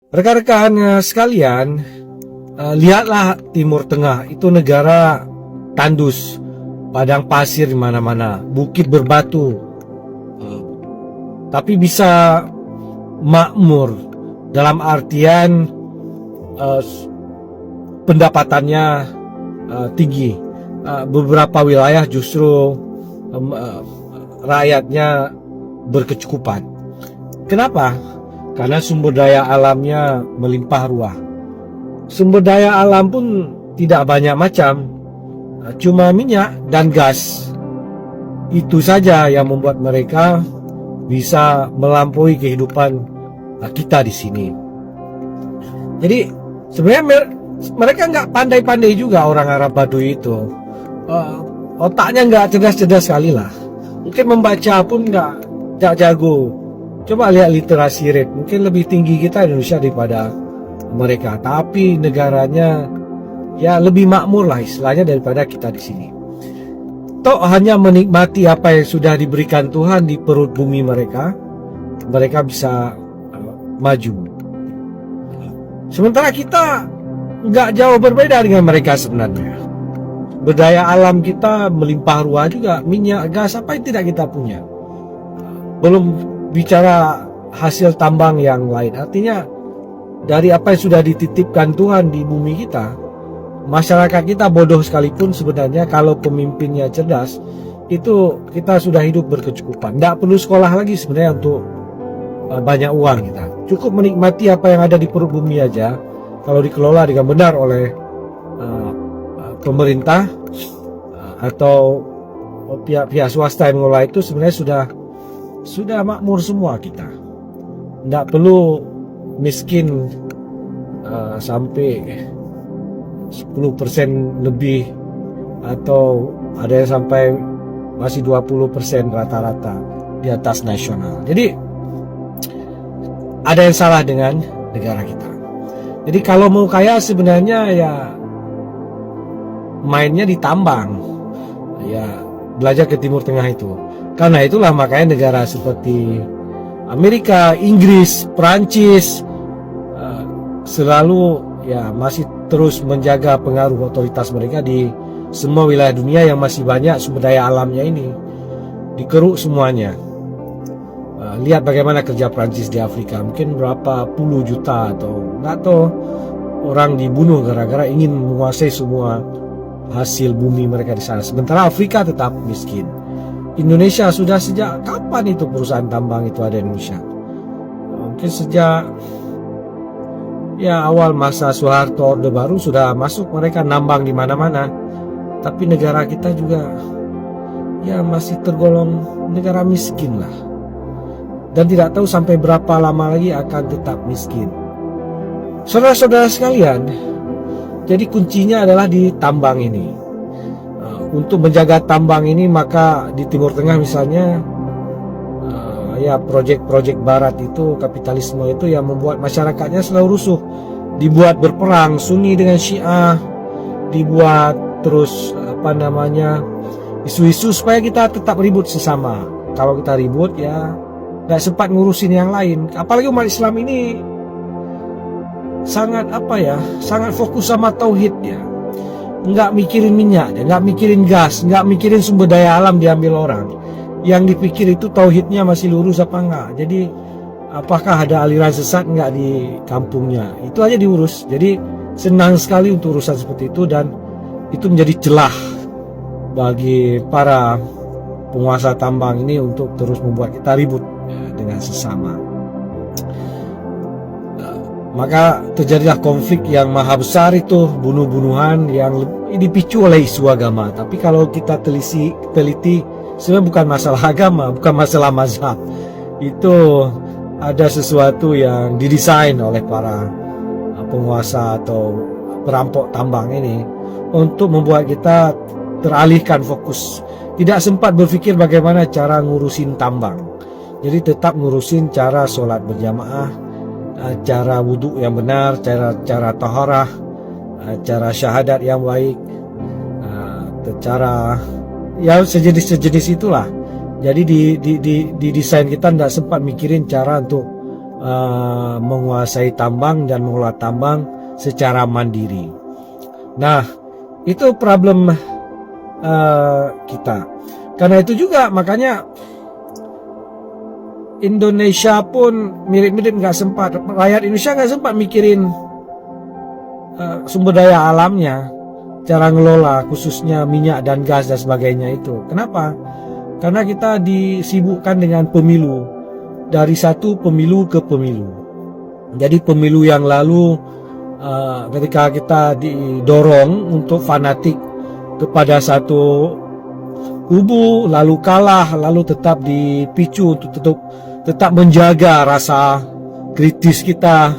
Rekan-rekan sekalian, lihatlah Timur Tengah itu negara tandus, padang pasir di mana-mana, bukit berbatu, tapi bisa makmur dalam artian pendapatannya tinggi. Beberapa wilayah justru rakyatnya berkecukupan. Kenapa? Karena sumber daya alamnya melimpah ruah. Sumber daya alam pun tidak banyak macam, cuma minyak dan gas. Itu saja yang membuat mereka bisa melampaui kehidupan kita di sini. Jadi sebenarnya mereka nggak pandai-pandai juga orang Arab Baduy itu. Otaknya nggak cerdas-cerdas sekali lah. Mungkin membaca pun nggak jago. Coba lihat literasi rate, mungkin lebih tinggi kita Indonesia daripada mereka, tapi negaranya ya lebih makmur lah istilahnya daripada kita di sini. Toh hanya menikmati apa yang sudah diberikan Tuhan di perut bumi mereka bisa maju. Sementara kita nggak jauh berbeda dengan mereka sebenarnya. Berdaya alam kita melimpah ruah juga, minyak, gas, apa yang tidak kita punya. Belum bicara hasil tambang yang lain. Artinya dari apa yang sudah dititipkan Tuhan di bumi kita, masyarakat kita bodoh sekalipun sebenarnya kalau pemimpinnya cerdas, itu kita sudah hidup berkecukupan. Tidak perlu sekolah lagi sebenarnya untuk banyak uang kita. Cukup menikmati apa yang ada di perut bumi aja. Kalau dikelola dengan benar oleh pemerintah atau pihak swasta yang mengelola itu, sebenarnya sudah makmur semua kita. Tidak perlu miskin sampai 10% lebih, atau ada yang sampai masih 20% rata-rata di atas nasional. Jadi ada yang salah dengan negara kita. Jadi kalau mau kaya sebenarnya ya mainnya di tambang, ya belajar ke Timur Tengah itu. Karena itulah makanya negara seperti Amerika, Inggris, Perancis selalu ya masih terus menjaga pengaruh otoritas mereka di semua wilayah dunia yang masih banyak sumber daya alamnya ini. Dikeruk semuanya. Lihat bagaimana kerja Perancis di Afrika, mungkin berapa puluh juta atau nggak tahu orang dibunuh gara-gara ingin menguasai semua hasil bumi mereka di sana. Sementara Afrika tetap miskin. Indonesia sudah sejak kapan itu perusahaan tambang itu ada di Indonesia? Mungkin sejak ya awal masa Soeharto Orde Baru sudah masuk mereka nambang di mana-mana. Tapi negara kita juga ya masih tergolong negara miskin lah. Dan tidak tahu sampai berapa lama lagi akan tetap miskin. Saudara-saudara sekalian, jadi kuncinya adalah di tambang ini. Untuk menjaga tambang ini, maka di Timur Tengah misalnya ya proyek-proyek barat itu, kapitalisme itu yang membuat masyarakatnya selalu rusuh. Dibuat berperang Sunni dengan Syiah, dibuat terus isu-isu supaya kita tetap ribut sesama. Kalau kita ribut ya nggak sempat ngurusin yang lain. Apalagi umat Islam ini sangat sangat fokus sama tauhid ya. Nggak mikirin minyak, nggak mikirin gas, nggak mikirin sumber daya alam diambil orang. Yang dipikir itu tauhidnya masih lurus apa enggak. Jadi apakah ada aliran sesat enggak di kampungnya, itu aja diurus. Jadi senang sekali untuk urusan seperti itu, dan itu menjadi celah bagi para penguasa tambang ini untuk terus membuat kita ribut dengan sesama. Maka terjadilah konflik yang maha besar itu, bunuh-bunuhan yang dipicu oleh isu agama. Tapi kalau kita teliti sebenarnya bukan masalah agama, bukan masalah mazhab. Itu ada sesuatu yang didesain oleh para penguasa atau perampok tambang ini untuk membuat kita teralihkan fokus. Tidak sempat berpikir bagaimana cara ngurusin tambang. Jadi tetap ngurusin cara sholat berjamaah, cara wudhu yang benar, cara taharah, cara syahadat yang baik, cara ya sejenis itulah. Jadi di desain kita tidak sempat mikirin cara untuk menguasai tambang dan mengelola tambang secara mandiri. Nah, itu problem kita. Karena itu juga makanya Indonesia pun mirip-mirip nggak sempat, rakyat Indonesia nggak sempat mikirin sumber daya alamnya, cara ngelola khususnya minyak dan gas dan sebagainya itu. Kenapa? Karena kita disibukkan dengan pemilu, dari satu pemilu ke pemilu. Jadi pemilu yang lalu ketika kita didorong untuk fanatik kepada satu kubu, lalu kalah, lalu tetap dipicu untuk tetap menjaga rasa kritis kita,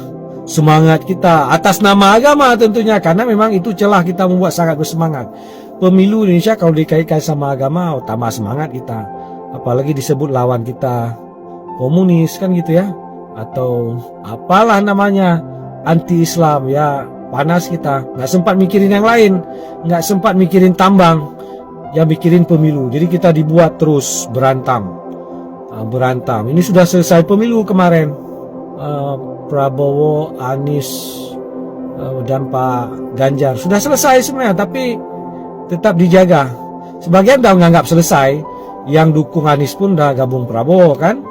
semangat kita atas nama agama tentunya, karena memang itu celah kita membuat sangat bersemangat. Pemilu Indonesia kalau dikaitkan sama agama, tambah semangat kita, apalagi disebut lawan kita komunis kan gitu ya, atau apalah namanya anti Islam ya, panas kita, nggak sempat mikirin yang lain, nggak sempat mikirin tambang, ya mikirin pemilu. Jadi kita dibuat terus berantam. Ini sudah selesai pemilu kemarin, Prabowo, Anies, dan Pak Ganjar sudah selesai sebenarnya, tapi tetap dijaga. Sebagian udah menganggap selesai, yang dukung Anies pun udah gabung Prabowo kan,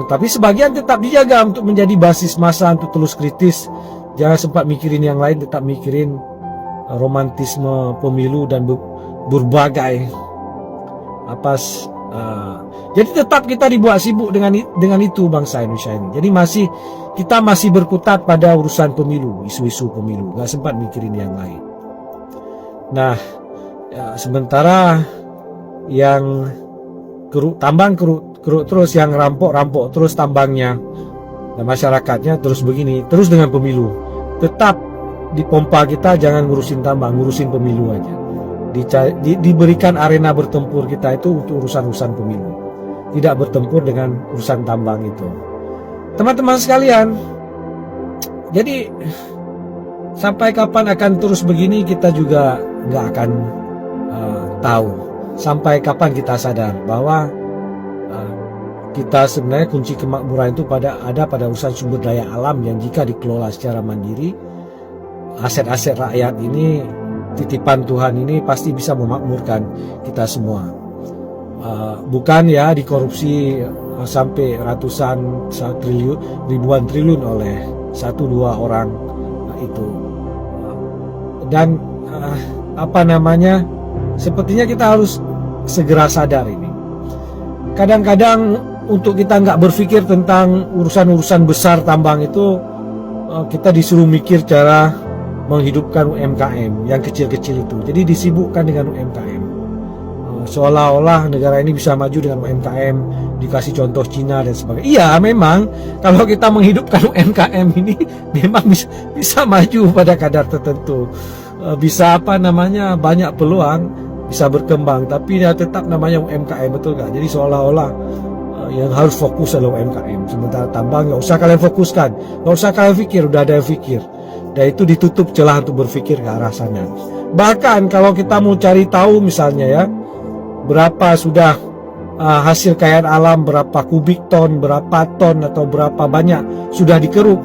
tapi sebagian tetap dijaga untuk menjadi basis massa untuk terus kritis. Jangan sempat mikirin yang lain, tetap mikirin romantisme pemilu dan berbagai jadi tetap kita dibuat sibuk dengan itu bangsa Indonesia ini. Jadi kita masih berkutat pada urusan pemilu, isu-isu pemilu, nggak sempat mikirin yang lain. Nah, sementara yang tambang keruk terus, yang rampok terus tambangnya, dan masyarakatnya terus begini, terus dengan pemilu. Tetap dipompa kita jangan ngurusin tambang, ngurusin pemilu aja. Diberikan arena bertempur kita itu untuk urusan-urusan pemilu, tidak bertempur dengan urusan tambang itu. Teman-teman sekalian, jadi sampai kapan akan terus begini kita juga nggak akan tahu. Sampai kapan kita sadar bahwa kita sebenarnya kunci kemakmuran itu ada pada urusan sumber daya alam yang jika dikelola secara mandiri, aset-aset rakyat ini, titipan Tuhan ini pasti bisa memakmurkan kita semua. Bukan ya dikorupsi sampai ratusan triliun, ribuan triliun oleh 1-2 orang itu. Dan sepertinya kita harus segera sadar ini. Kadang-kadang untuk kita nggak berpikir tentang urusan-urusan besar tambang itu, kita disuruh mikir cara menghidupkan UMKM yang kecil-kecil itu. Jadi disibukkan dengan UMKM, seolah-olah negara ini bisa maju dengan UMKM, dikasih contoh Cina dan sebagainya. Iya, memang kalau kita menghidupkan UMKM ini memang bisa maju pada kadar tertentu, bisa banyak peluang, bisa berkembang, tapi ya tetap namanya UMKM, betul gak? Jadi seolah-olah yang harus fokus adalah UMKM, sementara tambang nggak usah kalian fokuskan, nggak usah kalian pikir, udah ada yang pikir. Dan itu ditutup celah untuk berpikir ke arah sana. Bahkan kalau kita mau cari tahu misalnya ya, berapa sudah hasil kekayaan alam, berapa kubik ton, berapa ton atau berapa banyak sudah dikeruk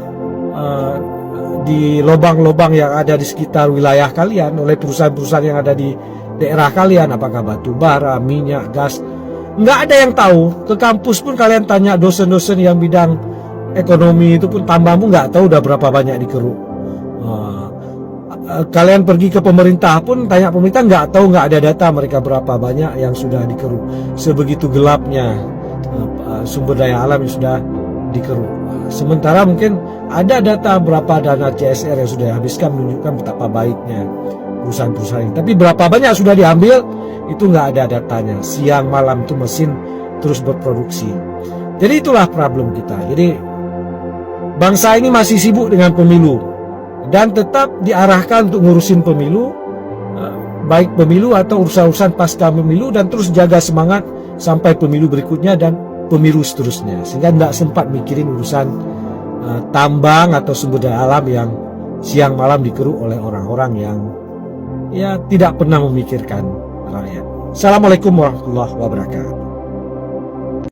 di lubang-lubang yang ada di sekitar wilayah kalian oleh perusahaan-perusahaan yang ada di daerah kalian, apakah batu bara, minyak, gas, nggak ada yang tahu. Ke kampus pun kalian tanya dosen-dosen yang bidang ekonomi itu pun tambahmu nggak tahu udah berapa banyak dikeruk. Kalian pergi ke pemerintah pun tanya pemerintah nggak tahu, nggak ada data mereka berapa banyak yang sudah dikeruk. Sebegitu gelapnya sumber daya alam yang sudah dikeruk. Sementara mungkin ada data berapa dana CSR yang sudah dihabiskan menunjukkan betapa baiknya perusahaan-perusahaan ini. Tapi berapa banyak sudah diambil itu nggak ada datanya. Siang malam itu mesin terus berproduksi. Jadi itulah problem kita. Jadi bangsa ini masih sibuk dengan pemilu dan tetap diarahkan untuk ngurusin pemilu, baik pemilu atau urusan-urusan pasca pemilu, dan terus jaga semangat sampai pemilu berikutnya dan pemilu seterusnya, sehingga tidak sempat mikirin urusan tambang atau sumber daya alam yang siang malam dikeruk oleh orang-orang yang ya tidak pernah memikirkan rakyat. Assalamualaikum warahmatullahi wabarakatuh.